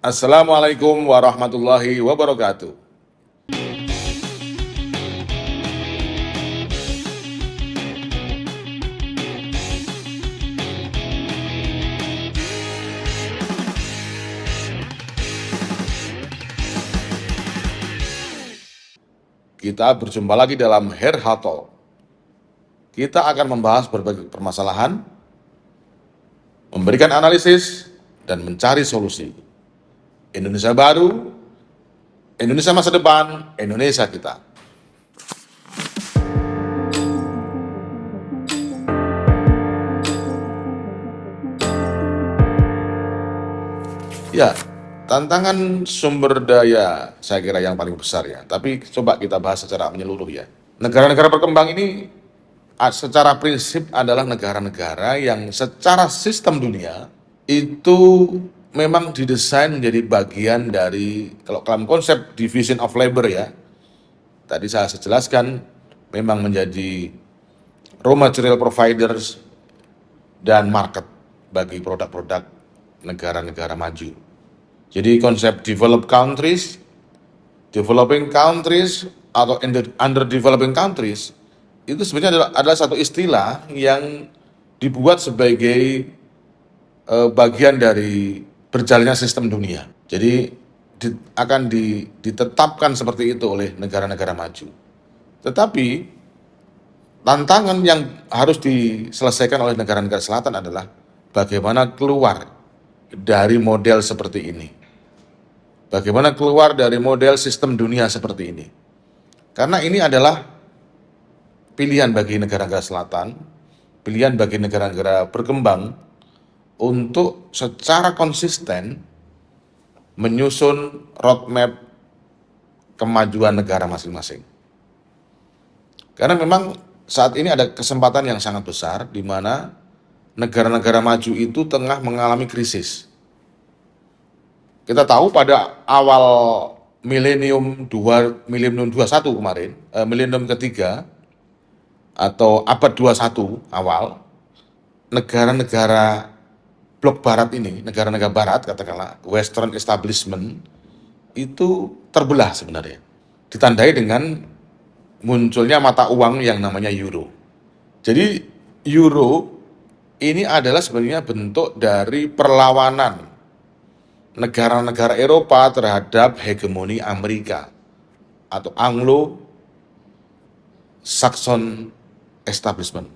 Assalamualaikum warahmatullahi wabarakatuh. Kita berjumpa lagi dalam Herha Talk. Kita akan membahas berbagai permasalahan, memberikan analisis, dan mencari solusi. Indonesia baru, Indonesia masa depan, Indonesia kita. Ya, tantangan sumber daya saya kira yang paling besar ya. Tapi coba kita bahas secara menyeluruh ya. Negara-negara berkembang ini secara prinsip adalah negara-negara yang secara sistem dunia itu memang didesain menjadi bagian dari, kalau dalam konsep division of labor ya, tadi saya jelaskan, memang menjadi raw material providers dan market bagi produk-produk negara-negara maju. Jadi konsep developed countries, developing countries, atau underdeveloping countries, itu sebenarnya adalah satu istilah yang dibuat sebagai bagian dari berjalannya sistem dunia. Jadi akan ditetapkan seperti itu oleh negara-negara maju. Tetapi tantangan yang harus diselesaikan oleh negara-negara selatan adalah bagaimana keluar dari model seperti ini. Bagaimana keluar dari model sistem dunia seperti ini. Karena ini adalah pilihan bagi negara-negara selatan, pilihan bagi negara-negara berkembang untuk secara konsisten menyusun roadmap kemajuan negara masing-masing. Karena memang saat ini ada kesempatan yang sangat besar di mana negara-negara maju itu tengah mengalami krisis. Kita tahu pada awal milenium 21 kemarin, milenium ketiga atau abad 21 awal, negara-negara blok barat ini, negara-negara barat katakanlah western establishment itu terbelah sebenarnya. Ditandai dengan munculnya mata uang yang namanya euro. Jadi euro ini adalah sebenarnya bentuk dari perlawanan negara-negara Eropa terhadap hegemoni Amerika atau Anglo-Saxon establishment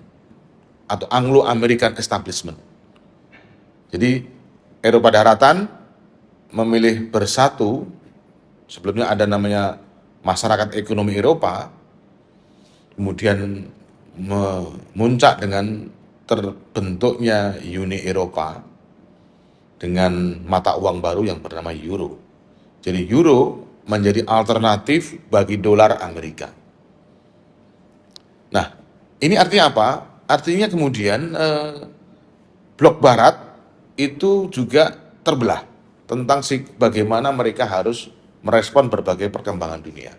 atau Anglo-American establishment. Jadi Eropa daratan memilih bersatu, sebelumnya ada namanya masyarakat ekonomi Eropa, kemudian memuncak dengan terbentuknya Uni Eropa dengan mata uang baru yang bernama euro. Jadi euro menjadi alternatif bagi dolar Amerika. Nah, ini artinya apa? Artinya kemudian blok barat itu juga terbelah tentang bagaimana mereka harus merespon berbagai perkembangan dunia.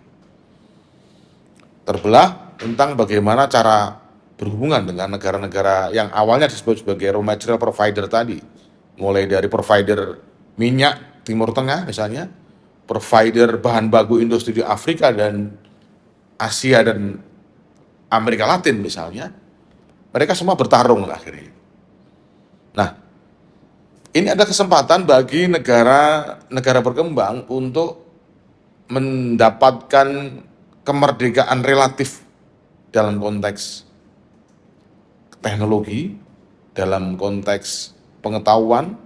Terbelah tentang bagaimana cara berhubungan dengan negara-negara yang awalnya disebut sebagai raw material provider tadi, mulai dari provider minyak Timur Tengah misalnya, provider bahan baku industri di Afrika dan Asia dan Amerika Latin misalnya, mereka semua bertarung akhirnya. Nah, ini ada kesempatan bagi negara berkembang untuk mendapatkan kemerdekaan relatif dalam konteks teknologi, dalam konteks pengetahuan,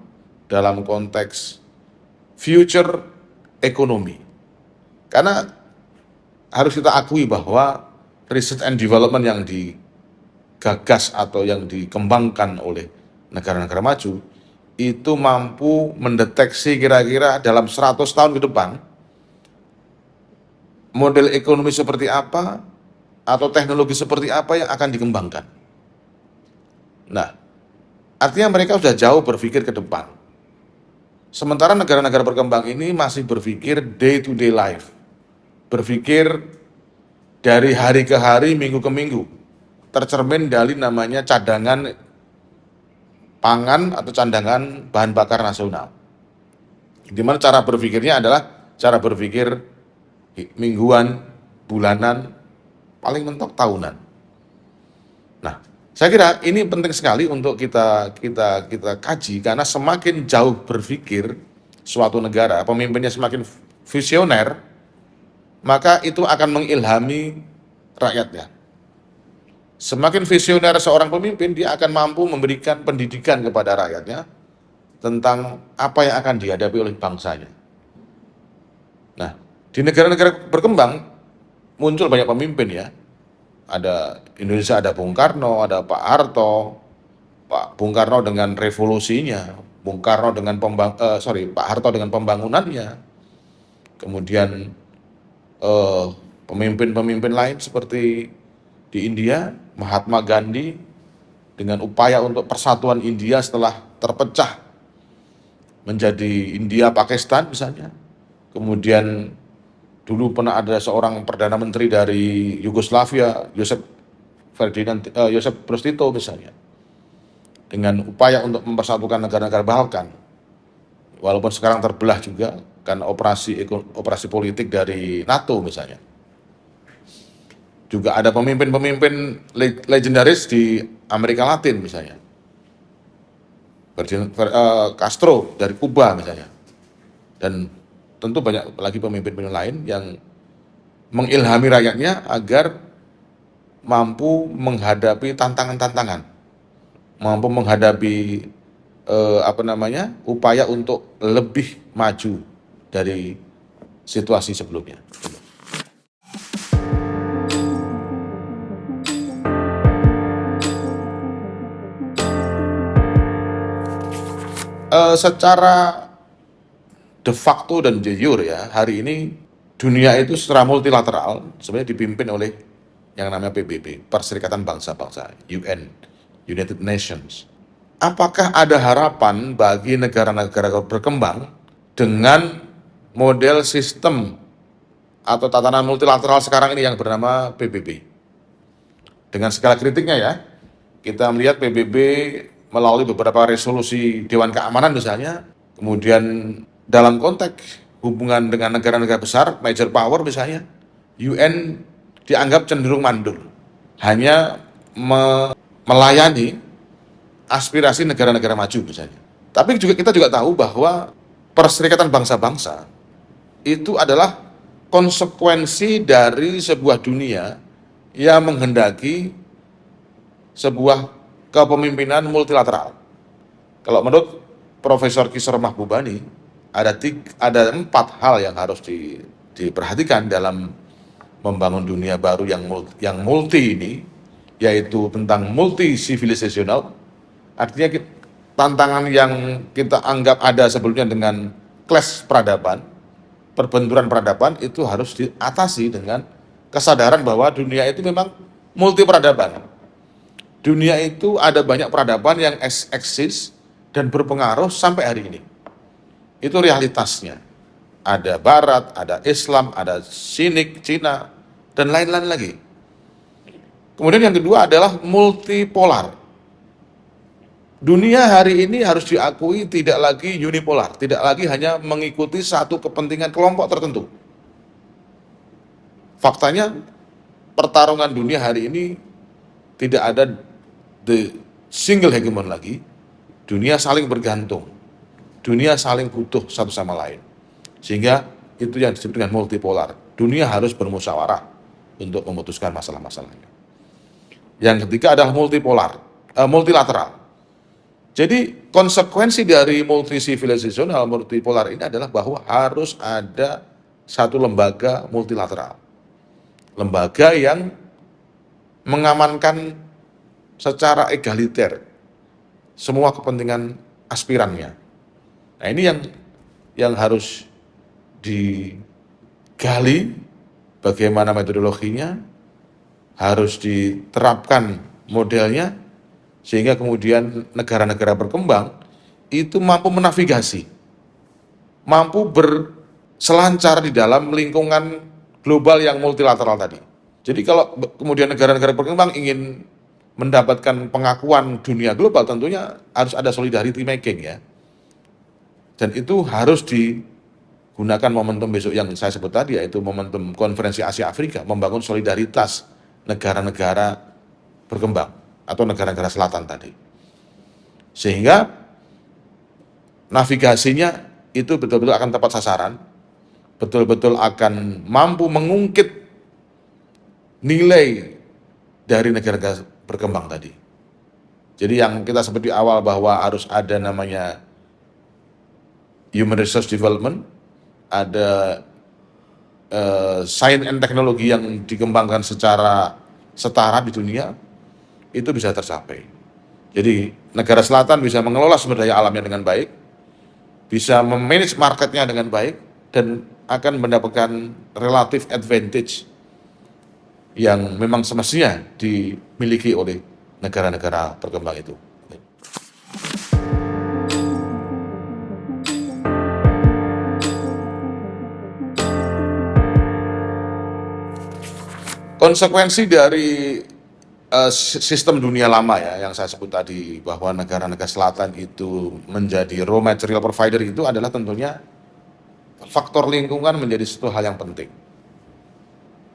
dalam konteks future ekonomi. Karena harus kita akui bahwa research and development yang digagas atau yang dikembangkan oleh negara-negara maju itu mampu mendeteksi kira-kira dalam 100 tahun ke depan model ekonomi seperti apa atau teknologi seperti apa yang akan dikembangkan. Nah, artinya mereka sudah jauh berpikir ke depan. Sementara negara-negara berkembang ini masih berpikir day to day life. Berpikir dari hari ke hari, minggu ke minggu. Tercermin dari namanya cadangan pangan atau cadangan bahan bakar nasional. Di mana cara berpikirnya adalah cara berpikir mingguan, bulanan, paling mentok tahunan. Nah, saya kira ini penting sekali untuk kita kaji, karena semakin jauh berpikir suatu negara, pemimpinnya semakin visioner, maka itu akan mengilhami rakyatnya. Semakin visioner seorang pemimpin, dia akan mampu memberikan pendidikan kepada rakyatnya tentang apa yang akan dihadapi oleh bangsanya. Nah, di negara-negara berkembang muncul banyak pemimpin ya. Ada Indonesia, ada Bung Karno, ada Pak Harto. Pak Bung Karno dengan revolusinya, Bung Karno dengan Pak Harto dengan pembangunannya. Kemudian pemimpin-pemimpin lain seperti di India, Mahatma Gandhi dengan upaya untuk persatuan India setelah terpecah menjadi India Pakistan misalnya. Kemudian dulu pernah ada seorang perdana menteri dari Yugoslavia, Joseph Broz Tito misalnya, dengan upaya untuk mempersatukan negara-negara Balkan. Walaupun sekarang terbelah juga karena operasi politik dari NATO misalnya. Juga ada pemimpin-pemimpin legendaris di Amerika Latin misalnya. Castro dari Kuba misalnya. Dan tentu banyak lagi pemimpin-pemimpin lain yang mengilhami rakyatnya agar mampu menghadapi tantangan-tantangan, mampu menghadapi upaya untuk lebih maju dari situasi sebelumnya. Secara de facto dan de jure ya, hari ini dunia itu secara multilateral sebenarnya dipimpin oleh yang namanya PBB, Perserikatan Bangsa-Bangsa, UN, United Nations. Apakah ada harapan bagi negara-negara berkembang dengan model sistem atau tatanan multilateral sekarang ini yang bernama PBB? Dengan segala kritiknya ya, kita melihat PBB melalui beberapa resolusi Dewan Keamanan misalnya, kemudian dalam konteks hubungan dengan negara-negara besar, major power misalnya, UN dianggap cenderung mandul, hanya melayani aspirasi negara-negara maju misalnya. Tapi kita juga tahu bahwa Perserikatan Bangsa-Bangsa itu adalah konsekuensi dari sebuah dunia yang menghendaki sebuah kepemimpinan multilateral. Kalau menurut Profesor Kisor Mahbubani, ada 4 hal yang harus diperhatikan dalam membangun dunia baru yang multi ini, yaitu tentang multi civilizational. Artinya tantangan yang kita anggap ada sebelumnya dengan clash peradaban, perbenturan peradaban, itu harus diatasi dengan kesadaran bahwa dunia itu memang multi peradaban. Dunia itu ada banyak peradaban yang eksis dan berpengaruh sampai hari ini. Itu realitasnya. Ada Barat, ada Islam, ada Sinik, Cina, dan lain-lain lagi. Kemudian yang kedua adalah multipolar. Dunia hari ini harus diakui tidak lagi unipolar, tidak lagi hanya mengikuti satu kepentingan kelompok tertentu. Faktanya, pertarungan dunia hari ini tidak ada the single hegemon lagi. Dunia saling bergantung, dunia saling butuh satu sama lain, sehingga itu yang disebut dengan multipolar. Dunia harus bermusyawarah untuk memutuskan masalah-masalahnya. Yang ketiga adalah multilateral. Jadi konsekuensi dari multi-civilizational, multipolar ini adalah bahwa harus ada satu lembaga multilateral, lembaga yang mengamankan secara egaliter semua kepentingan aspirannya. Nah, ini yang harus digali, bagaimana metodologinya, harus diterapkan modelnya, sehingga kemudian negara-negara berkembang itu mampu menavigasi, mampu berselancar di dalam lingkungan global yang multilateral tadi. Jadi kalau kemudian negara-negara berkembang ingin mendapatkan pengakuan dunia global, tentunya harus ada solidarity making ya. Dan itu harus digunakan momentum besok yang saya sebut tadi, yaitu momentum konferensi Asia Afrika, membangun solidaritas negara-negara berkembang atau negara-negara selatan tadi. Sehingga navigasinya itu betul-betul akan tepat sasaran, betul-betul akan mampu mengungkit nilai dari negara-negara berkembang tadi. Jadi yang kita sebut di awal bahwa harus ada namanya human resource development, ada science and teknologi yang dikembangkan secara setara di dunia, itu bisa tercapai. Jadi negara selatan bisa mengelola sumber daya alamnya dengan baik, bisa memanage marketnya dengan baik, dan akan mendapatkan relative advantage yang memang semestinya dimiliki oleh negara-negara berkembang itu. Konsekuensi dari sistem dunia lama ya, yang saya sebut tadi, bahwa negara-negara selatan itu menjadi raw material provider, itu adalah tentunya faktor lingkungan menjadi satu hal yang penting.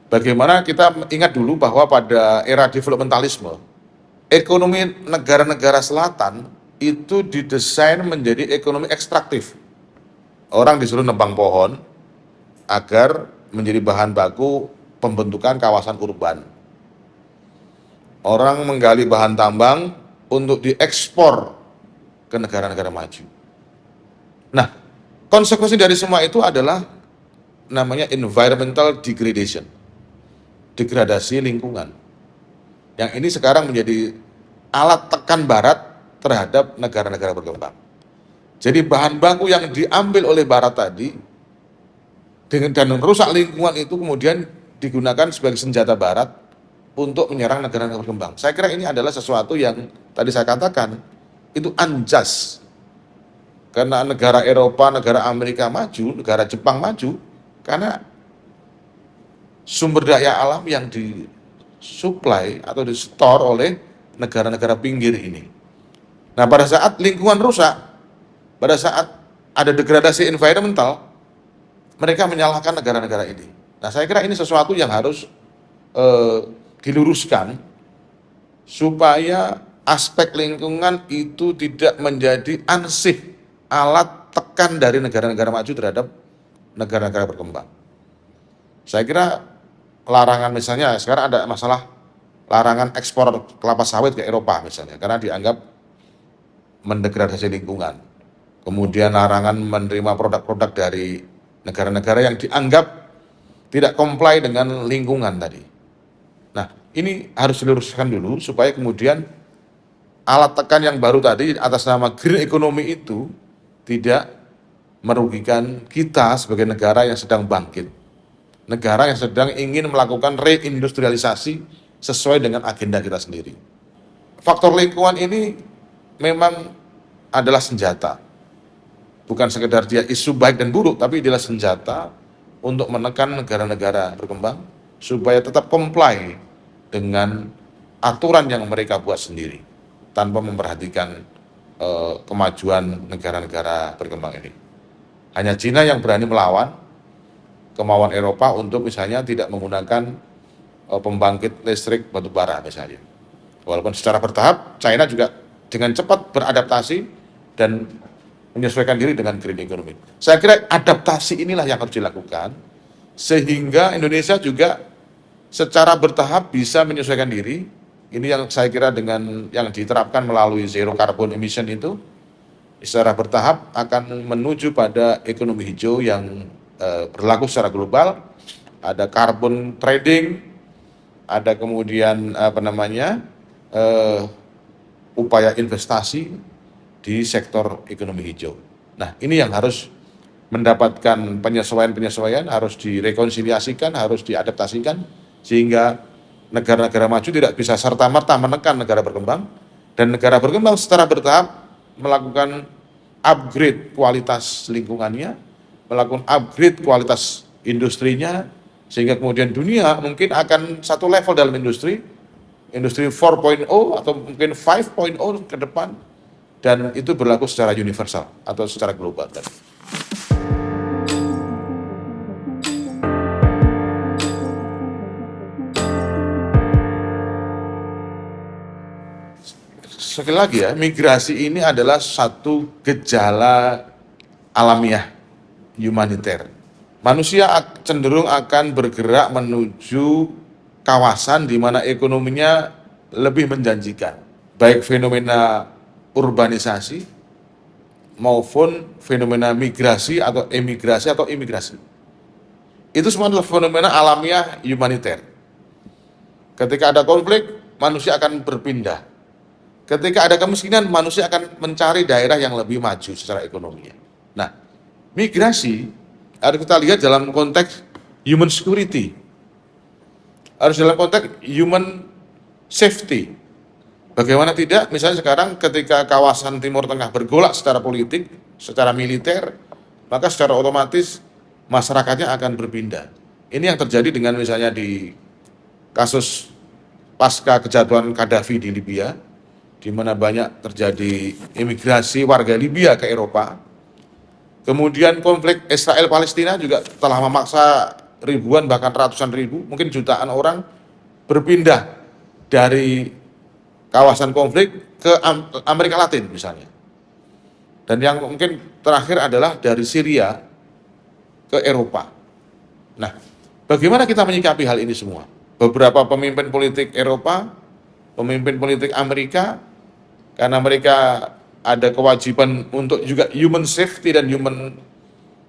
Bagaimana kita ingat dulu bahwa pada era developmentalisme, ekonomi negara-negara selatan itu didesain menjadi ekonomi ekstraktif. Orang disuruh nebang pohon agar menjadi bahan baku pembentukan kawasan urban. Orang menggali bahan tambang untuk diekspor ke negara-negara maju. Nah, konsekuensi dari semua itu adalah namanya environmental degradation, degradasi lingkungan. Yang ini sekarang menjadi alat tekan barat terhadap negara-negara berkembang. Jadi bahan baku yang diambil oleh barat tadi dan merusak lingkungan itu kemudian digunakan sebagai senjata barat untuk menyerang negara-negara berkembang. Saya kira ini adalah sesuatu yang tadi saya katakan itu unjust. Karena negara Eropa, negara Amerika maju, negara Jepang maju karena sumber daya alam yang disuplai atau di-store oleh negara-negara pinggir ini. Nah, pada saat lingkungan rusak, pada saat ada degradasi environmental, mereka menyalahkan negara-negara ini. Nah, saya kira ini sesuatu yang harus diluruskan supaya aspek lingkungan itu tidak menjadi ansih alat tekan dari negara-negara maju terhadap negara-negara berkembang. Saya kira larangan, misalnya sekarang ada masalah larangan ekspor kelapa sawit ke Eropa misalnya, karena dianggap mendegradasi lingkungan. Kemudian larangan menerima produk-produk dari negara-negara yang dianggap tidak comply dengan lingkungan tadi. Nah, ini harus diluruskan dulu supaya kemudian alat tekan yang baru tadi atas nama green economy itu tidak merugikan kita sebagai negara yang sedang bangkit. Negara yang sedang ingin melakukan reindustrialisasi sesuai dengan agenda kita sendiri. Faktor lingkungan ini memang adalah senjata. Bukan sekedar dia isu baik dan buruk, tapi adalah senjata untuk menekan negara-negara berkembang supaya tetap comply dengan aturan yang mereka buat sendiri tanpa memperhatikan kemajuan negara-negara berkembang ini. Hanya Cina yang berani melawan kemauan Eropa untuk misalnya tidak menggunakan pembangkit listrik batu bara misalnya. Walaupun secara bertahap China juga dengan cepat beradaptasi dan menyesuaikan diri dengan green economy. Saya kira adaptasi inilah yang harus dilakukan sehingga Indonesia juga secara bertahap bisa menyesuaikan diri. Ini yang saya kira dengan yang diterapkan melalui zero carbon emission itu secara bertahap akan menuju pada ekonomi hijau yang berlaku secara global. Ada carbon trading, ada kemudian upaya investasi di sektor ekonomi hijau. Nah, ini yang harus mendapatkan penyesuaian-penyesuaian, harus direkonsiliasikan, harus diadaptasikan sehingga negara-negara maju tidak bisa serta-merta menekan negara berkembang, dan negara berkembang secara bertahap melakukan upgrade kualitas lingkungannya, melakukan upgrade kualitas industrinya, sehingga kemudian dunia mungkin akan satu level dalam industri 4.0 atau mungkin 5.0 ke depan, dan itu berlaku secara universal atau secara global. Sekali lagi ya, migrasi ini adalah satu gejala alamiah humaniter. Manusia cenderung akan bergerak menuju kawasan di mana ekonominya lebih menjanjikan, baik fenomena urbanisasi maupun fenomena migrasi atau emigrasi atau imigrasi. Itu semua adalah fenomena alamiah humaniter. Ketika ada konflik, manusia akan berpindah. Ketika ada kemiskinan, manusia akan mencari daerah yang lebih maju secara ekonomi. Nah, migrasi harus kita lihat dalam konteks human security, harus dalam konteks human safety. Bagaimana tidak, misalnya sekarang ketika kawasan Timur Tengah bergolak secara politik, secara militer, maka secara otomatis masyarakatnya akan berpindah. Ini yang terjadi dengan misalnya di kasus pasca kejatuhan Gaddafi di Libya, di mana banyak terjadi imigrasi warga Libya ke Eropa. Kemudian konflik Israel-Palestina juga telah memaksa ribuan bahkan ratusan ribu, mungkin jutaan orang berpindah dari kawasan konflik ke Amerika Latin misalnya. Dan yang mungkin terakhir adalah dari Syria ke Eropa. Nah, bagaimana kita menyikapi hal ini semua? Beberapa pemimpin politik Eropa, pemimpin politik Amerika, karena mereka ada kewajiban untuk juga human safety dan human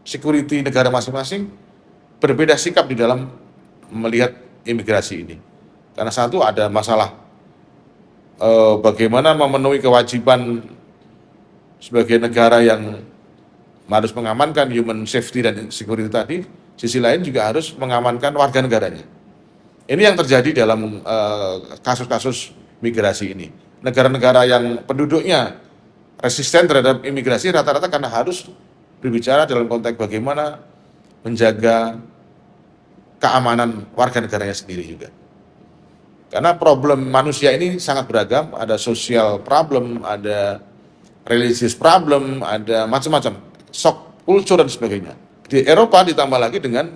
security negara masing-masing, berbeda sikap di dalam melihat imigrasi ini. Karena satu ada masalah bagaimana memenuhi kewajiban sebagai negara yang harus mengamankan human safety dan security tadi, sisi lain juga harus mengamankan warga negaranya. Ini yang terjadi dalam kasus-kasus migrasi ini. Negara-negara yang penduduknya resisten terhadap imigrasi rata-rata karena harus berbicara dalam konteks bagaimana menjaga keamanan warga negaranya sendiri juga. Karena problem manusia ini sangat beragam, ada social problem, ada religious problem, ada macam-macam, shock culture dan sebagainya. Di Eropa ditambah lagi dengan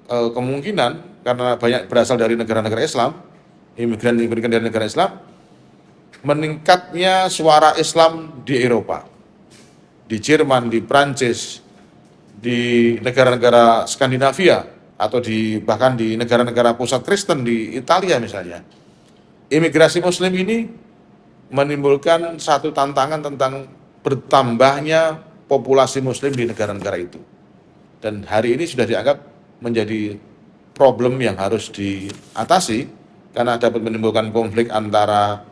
kemungkinan karena banyak berasal dari negara-negara Islam, imigran dari negara Islam, meningkatnya suara Islam di Eropa, di Jerman, di Prancis, di negara-negara Skandinavia, atau bahkan di negara-negara pusat Kristen di Italia misalnya. Imigrasi Muslim ini menimbulkan satu tantangan tentang bertambahnya populasi Muslim di negara-negara itu. Dan hari ini sudah dianggap menjadi problem yang harus diatasi karena dapat menimbulkan konflik antara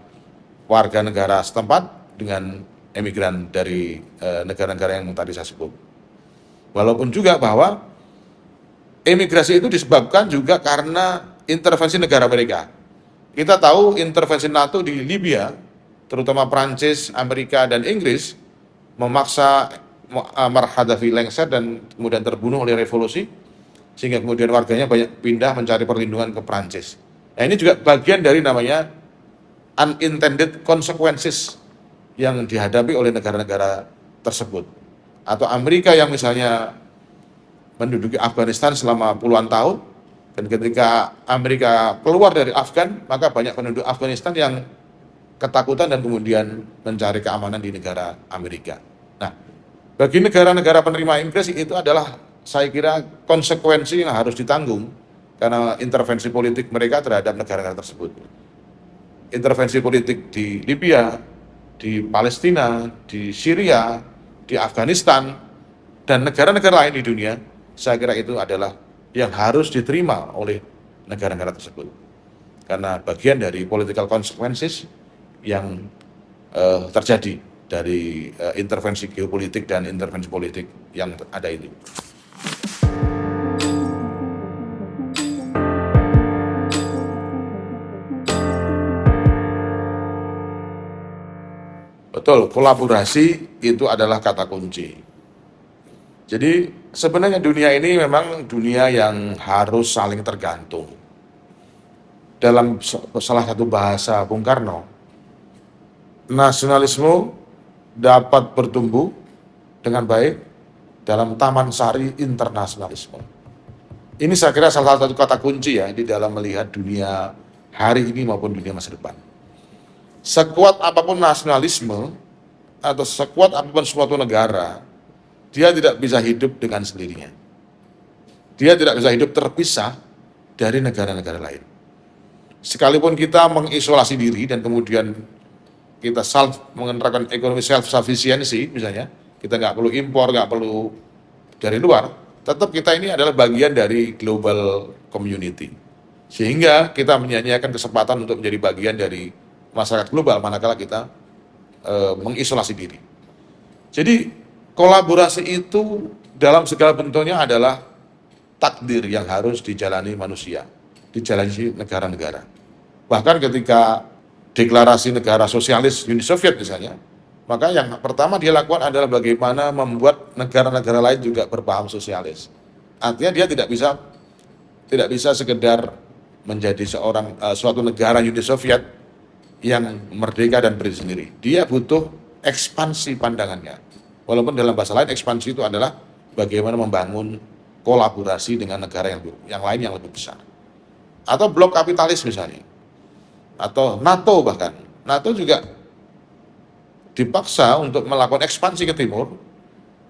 warga negara setempat dengan emigran dari negara-negara yang tadi saya sebut. Walaupun juga bahwa emigrasi itu disebabkan juga karena intervensi negara mereka. Kita tahu intervensi NATO di Libya, terutama Prancis, Amerika, dan Inggris, memaksa Muammar Gaddafi lengser dan kemudian terbunuh oleh revolusi, sehingga kemudian warganya banyak pindah mencari perlindungan ke Prancis. Nah, ini juga bagian dari namanya unintended consequences yang dihadapi oleh negara-negara tersebut. Atau Amerika yang misalnya menduduki Afghanistan selama puluhan tahun, dan ketika Amerika keluar dari Afgan, maka banyak penduduk Afghanistan yang ketakutan dan kemudian mencari keamanan di negara Amerika. Nah, bagi negara-negara penerima imigrasi itu adalah, saya kira, konsekuensi yang harus ditanggung karena intervensi politik mereka terhadap negara-negara tersebut. Intervensi politik di Libya, di Palestina, di Syria, di Afghanistan, dan negara-negara lain di dunia, saya kira itu adalah yang harus diterima oleh negara-negara tersebut. Karena bagian dari political consequences yang terjadi dari intervensi geopolitik dan intervensi politik yang ada ini. Betul, kolaborasi itu adalah kata kunci. Jadi sebenarnya dunia ini memang dunia yang harus saling tergantung. Dalam salah satu bahasa Bung Karno, nasionalisme dapat bertumbuh dengan baik dalam taman sari internasionalisme. Ini saya kira salah satu kata kunci ya di dalam melihat dunia hari ini maupun dunia masa depan. Sekuat apapun nasionalisme atau sekuat apapun suatu negara, dia tidak bisa hidup dengan sendirinya. Dia tidak bisa hidup terpisah dari negara-negara lain. Sekalipun kita mengisolasi diri dan kemudian kita menerapkan ekonomi self-sufficiency misalnya, kita nggak perlu impor, nggak perlu dari luar, tetap kita ini adalah bagian dari global community. Sehingga kita menyanyiakan kesempatan untuk menjadi bagian dari masyarakat global manakala kita mengisolasi diri. Jadi kolaborasi itu dalam segala bentuknya adalah takdir yang harus dijalani manusia, dijalani negara-negara. Bahkan ketika deklarasi negara sosialis Uni Soviet misalnya, maka yang pertama dia lakukan adalah bagaimana membuat negara-negara lain juga berpaham sosialis. Artinya dia tidak bisa sekedar menjadi suatu negara Uni Soviet yang merdeka dan berdiri sendiri. Dia butuh ekspansi pandangannya. Walaupun dalam bahasa lain ekspansi itu adalah bagaimana membangun kolaborasi dengan negara yang lain yang lebih besar. Atau blok kapitalis misalnya. Atau NATO bahkan. NATO juga dipaksa untuk melakukan ekspansi ke timur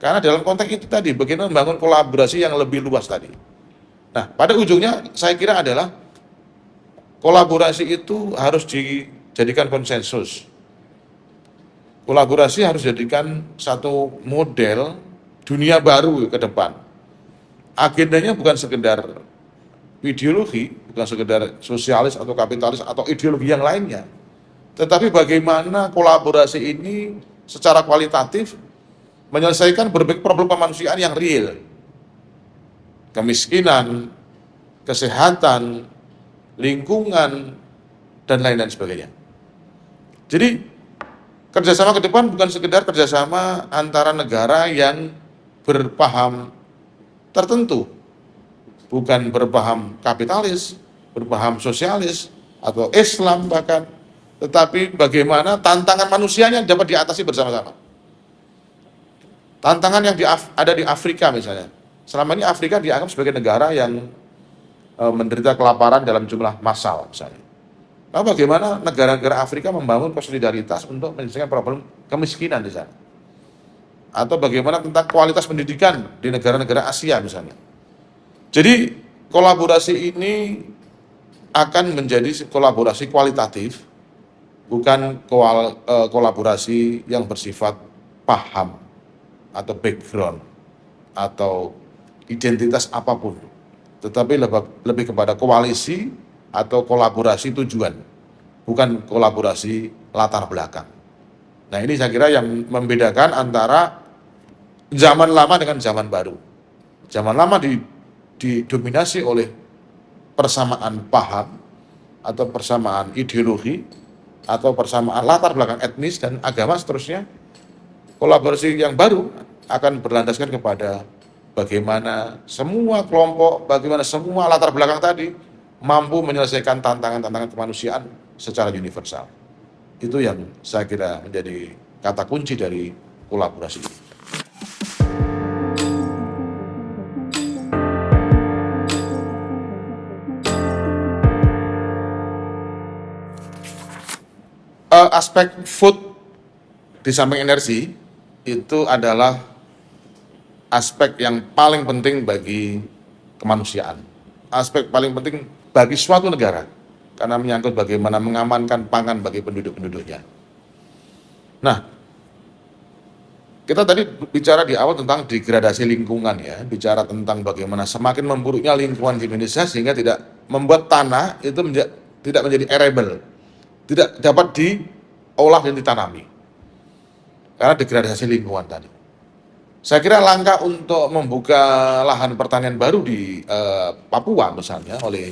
karena dalam konteks itu tadi bagaimana membangun kolaborasi yang lebih luas tadi. Nah, pada ujungnya saya kira adalah kolaborasi itu harus dijadikan konsensus. Kolaborasi harus dijadikan satu model dunia baru ke depan. Agendanya bukan sekedar ideologi, bukan sekedar sosialis atau kapitalis atau ideologi yang lainnya. Tetapi bagaimana kolaborasi ini secara kualitatif menyelesaikan berbagai problem kemanusiaan yang real. Kemiskinan, kesehatan, lingkungan, dan lain-lain sebagainya. Jadi kerjasama ke depan bukan sekedar kerjasama antara negara yang berpaham tertentu, bukan berpaham kapitalis, berpaham sosialis, atau Islam bahkan, tetapi bagaimana tantangan manusianya dapat diatasi bersama-sama. Tantangan yang ada di Afrika misalnya, selama ini Afrika dianggap sebagai negara yang menderita kelaparan dalam jumlah massal misalnya. Nah, bagaimana negara-negara Afrika membangun solidaritas untuk menyelesaikan problem kemiskinan di sana? Atau bagaimana tentang kualitas pendidikan di negara-negara Asia misalnya. Jadi kolaborasi ini akan menjadi kolaborasi kualitatif, bukan kolaborasi yang bersifat paham atau background atau identitas apapun, tetapi lebih kepada koalisi atau kolaborasi tujuan, bukan kolaborasi latar belakang. Nah, ini saya kira yang membedakan antara zaman lama dengan zaman baru. Zaman lama didominasi oleh persamaan paham atau persamaan ideologi atau persamaan latar belakang etnis dan agama seterusnya. Kolaborasi yang baru akan berlandaskan kepada bagaimana semua kelompok, bagaimana semua latar belakang tadi mampu menyelesaikan tantangan-tantangan kemanusiaan secara universal. Itu yang saya kira menjadi kata kunci dari kolaborasi. Aspek food di samping energi itu adalah aspek yang paling penting bagi kemanusiaan. Aspek paling penting bagi suatu negara karena menyangkut bagaimana mengamankan pangan bagi penduduk-penduduknya. Nah, kita tadi bicara di awal tentang degradasi lingkungan ya, bicara tentang bagaimana semakin memburuknya lingkungan di Indonesia sehingga tidak membuat tanah itu tidak menjadi arable, tidak dapat diolah dan ditanami karena degradasi lingkungan tadi. Saya kira langkah untuk membuka lahan pertanian baru di Papua misalnya oleh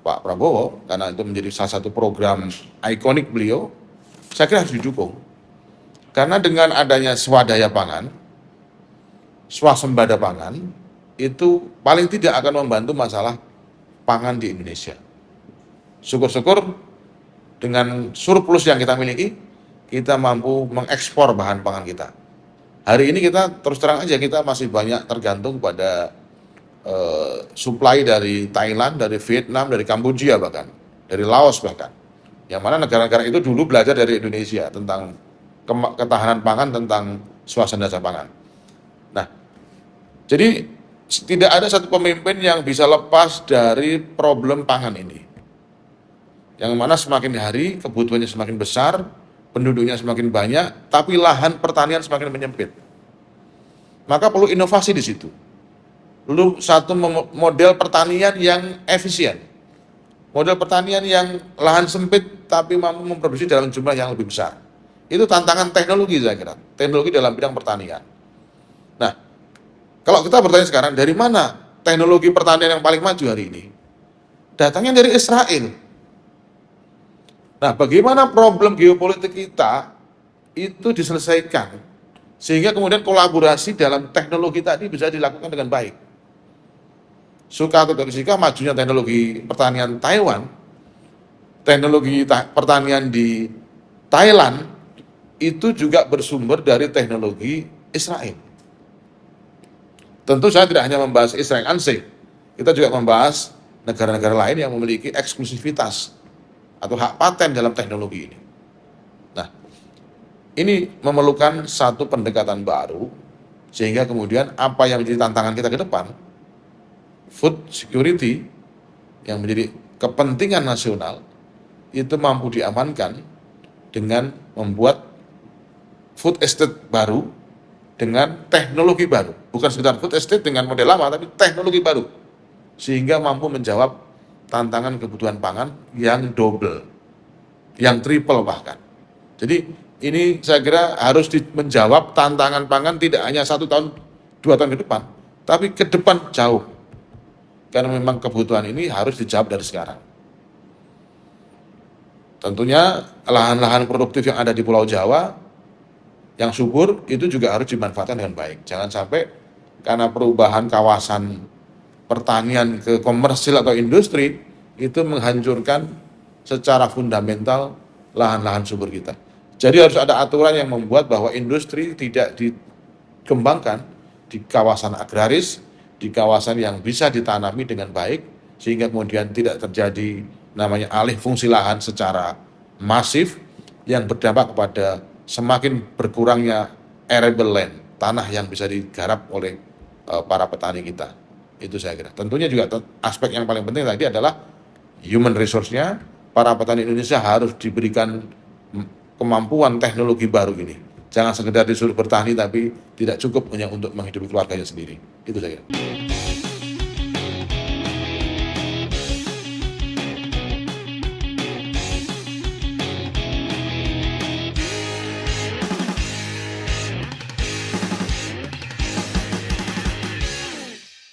Pak Prabowo, karena itu menjadi salah satu program ikonik beliau, saya kira harus didukung. Karena dengan adanya swadaya pangan, swasembada pangan, itu paling tidak akan membantu masalah pangan di Indonesia. Syukur-syukur dengan surplus yang kita miliki, kita mampu mengekspor bahan pangan kita. Hari ini kita terus terang aja kita masih banyak tergantung pada supply dari Thailand, dari Vietnam, dari Kamboja bahkan, dari Laos bahkan. Yang mana negara-negara itu dulu belajar dari Indonesia tentang ketahanan pangan, tentang swasembada pangan. Nah, jadi tidak ada satu pemimpin yang bisa lepas dari problem pangan ini. Yang mana semakin hari kebutuhannya semakin besar, penduduknya semakin banyak, tapi lahan pertanian semakin menyempit. Maka perlu inovasi di situ. Perlu satu model pertanian yang efisien. Model pertanian yang lahan sempit tapi mampu memproduksi dalam jumlah yang lebih besar. Itu tantangan teknologi saya kira. Teknologi dalam bidang pertanian. Nah, kalau kita bertanya sekarang, dari mana teknologi pertanian yang paling maju hari ini? Datangnya dari Israel. Nah, bagaimana problem geopolitik kita itu diselesaikan sehingga kemudian kolaborasi dalam teknologi tadi bisa dilakukan dengan baik. Suka atau tidak suka, majunya teknologi pertanian Taiwan, teknologi pertanian di Thailand itu juga bersumber dari teknologi Israel. Tentu saya tidak hanya membahas Israel ANSE, kita juga membahas negara-negara lain yang memiliki eksklusivitas atau hak paten dalam teknologi ini. Nah, ini memerlukan satu pendekatan baru, sehingga kemudian apa yang menjadi tantangan kita ke depan, food security, yang menjadi kepentingan nasional, itu mampu diamankan dengan membuat food estate baru, dengan teknologi baru. Bukan sekedar food estate dengan model lama, tapi teknologi baru. Sehingga mampu menjawab tantangan kebutuhan pangan yang double, yang triple bahkan. Jadi ini saya kira harus menjawab tantangan pangan tidak hanya 1 tahun, 2 tahun ke depan, tapi ke depan jauh. Karena memang kebutuhan ini harus dijawab dari sekarang. Tentunya lahan-lahan produktif yang ada di Pulau Jawa, yang subur, itu juga harus dimanfaatkan dengan baik. Jangan sampai karena perubahan kawasan pertanian ke komersil atau industri itu menghancurkan secara fundamental lahan-lahan subur kita. Jadi harus ada aturan yang membuat bahwa industri tidak dikembangkan di kawasan agraris, di kawasan yang bisa ditanami dengan baik, sehingga kemudian tidak terjadi namanya alih fungsi lahan secara masif yang berdampak kepada semakin berkurangnya arable land, tanah yang bisa digarap oleh para petani kita. Itu saya kira. Tentunya juga aspek yang paling penting tadi adalah human resource-nya. Para petani Indonesia harus diberikan kemampuan teknologi baru ini. Jangan sekedar disuruh bertani tapi tidak cukup hanya untuk menghidupi keluarganya sendiri. Itu saya kira.